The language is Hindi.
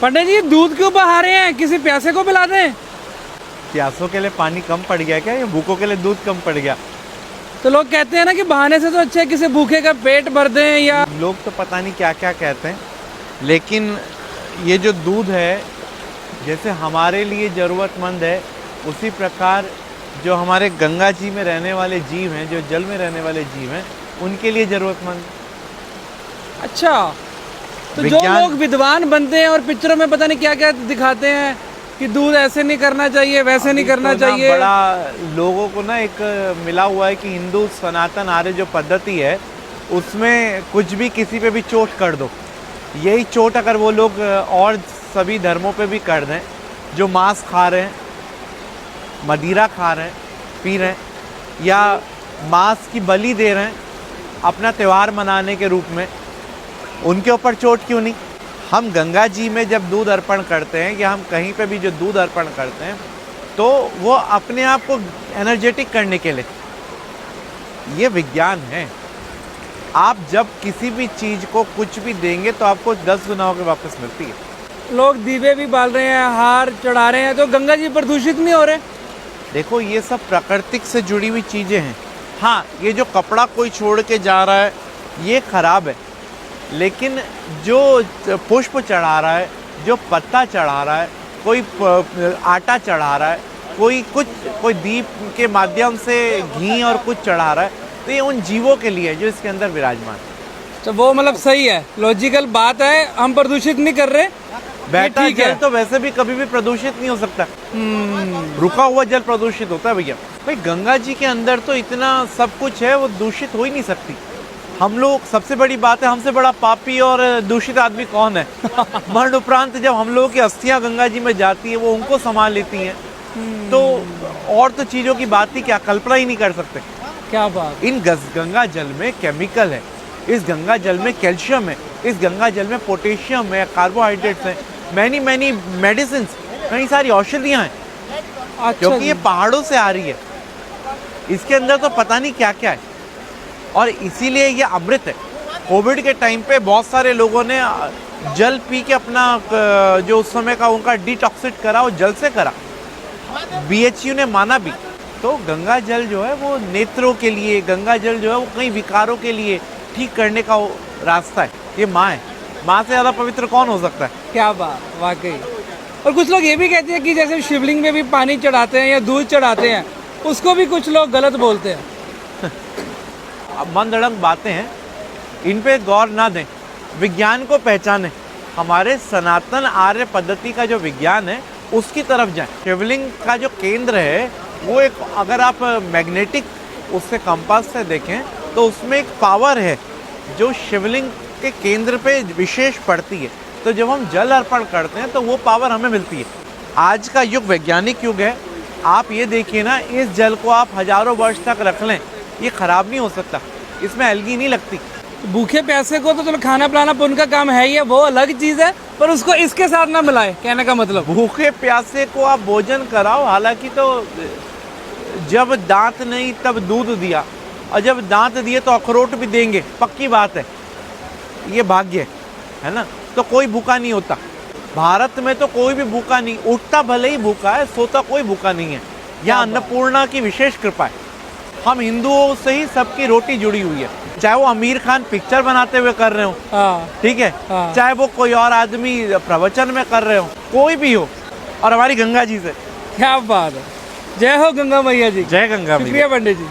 पंडित जी दूध क्यों बहा रहे हैं, किसी प्यासे को पिला दें। प्यासों के लिए पानी कम पड़ गया क्या, या भूखों के लिए दूध कम पड़ गया? तो लोग कहते हैं ना कि बहाने से तो अच्छा है किसी भूखे का पेट भर दें। या लोग तो पता नहीं क्या क्या कहते हैं, लेकिन ये जो दूध है जैसे हमारे लिए ज़रूरतमंद है, उसी प्रकार जो हमारे गंगा जी में रहने वाले जीव हैं, जो जल में रहने वाले जीव हैं, उनके लिए ज़रूरतमंद। अच्छा, तो जो लोग विद्वान बनते हैं और पिक्चरों में पता नहीं क्या क्या दिखाते हैं कि दूध ऐसे नहीं करना चाहिए, वैसे नहीं करना चाहिए। बड़ा लोगों को ना एक मिला हुआ है कि हिंदू सनातन आर्य जो पद्धति है उसमें कुछ भी किसी पे भी चोट कर दो। यही चोट अगर वो लोग और सभी धर्मों पे भी कर दें, जो मांस खा रहे हैं, मदिरा खा रहे हैं, पी रहे हैं, या मांस की बलि दे रहे हैं अपना त्यौहार मनाने के रूप में, उनके ऊपर चोट क्यों नहीं? हम गंगा जी में जब दूध अर्पण करते हैं या हम कहीं पे भी जो दूध अर्पण करते हैं तो वो अपने आप को एनर्जेटिक करने के लिए, ये विज्ञान है। आप जब किसी भी चीज़ को कुछ भी देंगे तो आपको 10 गुना होकर वापस मिलती है। लोग दीवे भी बाल रहे हैं, हार चढ़ा रहे हैं, तो गंगा जी प्रदूषित नहीं हो रहे? देखो ये सब प्राकृतिक से जुड़ी हुई चीज़ें हैं। हाँ, ये जो कपड़ा कोई छोड़ के जा रहा है ये खराब है, लेकिन जो पुष्प चढ़ा रहा है, जो पत्ता चढ़ा रहा है, कोई आटा चढ़ा रहा है, कोई दीप के माध्यम से घी और कुछ चढ़ा रहा है, तो ये उन जीवों के लिए है जो इसके अंदर विराजमान। तो वो मतलब सही है, लॉजिकल बात है, हम प्रदूषित नहीं कर रहे। बैठा जल तो वैसे भी कभी भी प्रदूषित नहीं हो सकता। रुका हुआ जल प्रदूषित होता है भैया। भाई गंगा जी के अंदर तो इतना सब कुछ है, वो दूषित हो ही नहीं सकती। हम लोग, सबसे बड़ी बात है, हमसे बड़ा पापी और दूषित आदमी कौन है? मरण उपरांत जब हम लोगों की अस्थियां गंगा जी में जाती है, वो उनको संभाल लेती हैं, तो और तो चीज़ों की बात ही क्या, कल्पना ही नहीं कर सकते। क्या बात। इन गंगा जल में केमिकल है, इस गंगा जल में कैल्शियम है, इस गंगा जल में पोटेशियम है, कार्बोहाइड्रेट्स हैं, मैनी मेडिसिन, कई सारी औषधियाँ हैं। अच्छा, क्योंकि ये पहाड़ों से आ रही है, इसके अंदर तो पता नहीं क्या क्या है, और इसीलिए ये अमृत है। कोविड के टाइम पे बहुत सारे लोगों ने जल पी के अपना जो उस समय का उनका डिटॉक्सिट करा, वो जल से करा। BHU ने माना भी। तो गंगा जल जो है वो नेत्रों के लिए, गंगा जल जो है वो कई विकारों के लिए ठीक करने का रास्ता है। ये माँ है, माँ से ज़्यादा पवित्र कौन हो सकता है? क्या बात, वाकई। और कुछ लोग ये भी कहते हैं कि जैसे शिवलिंग में भी पानी चढ़ाते हैं या दूध चढ़ाते हैं, उसको भी कुछ लोग गलत बोलते हैं। मनगढ़ंत बातें हैं, इन पे गौर ना दें, विज्ञान को पहचानें। हमारे सनातन आर्य पद्धति का जो विज्ञान है उसकी तरफ जाएं। शिवलिंग का जो केंद्र है वो एक, अगर आप मैग्नेटिक उससे कंपास से देखें तो उसमें एक पावर है जो शिवलिंग के केंद्र पे विशेष पड़ती है। तो जब हम जल अर्पण करते हैं तो वो पावर हमें मिलती है। आज का युग वैज्ञानिक युग है। आप ये देखिए ना, इस जल को आप हजारों वर्ष तक रख लें, ये खराब नहीं हो सकता, इसमें एल्गी नहीं लगती। भूखे प्यासे को तो चलो खाना पिलाना पुण्य का काम है ही है, वो अलग चीज़ है, पर उसको इसके साथ ना मिलाए, कहने का मतलब। भूखे प्यासे को आप भोजन कराओ। हालांकि तो जब दांत नहीं तब दूध दिया, और जब दांत दिए तो अखरोट भी देंगे, पक्की बात है, ये भाग्य है ना। तो कोई भूखा नहीं होता भारत में, तो कोई भी भूखा नहीं उठता, भले ही भूखा है, सोता कोई भूखा नहीं है। यहाँ अन्नपूर्णा की विशेष कृपा है। हम हिंदुओं से ही सबकी रोटी जुड़ी हुई है, चाहे वो आमिर खान पिक्चर बनाते हुए कर रहे हो, ठीक है, चाहे वो कोई और आदमी प्रवचन में कर रहे हो, कोई भी हो, और हमारी गंगा जी से। क्या बात है। जय हो गंगा मैया जी। जय गंगा मैया। शुक्रिया पंडित जी।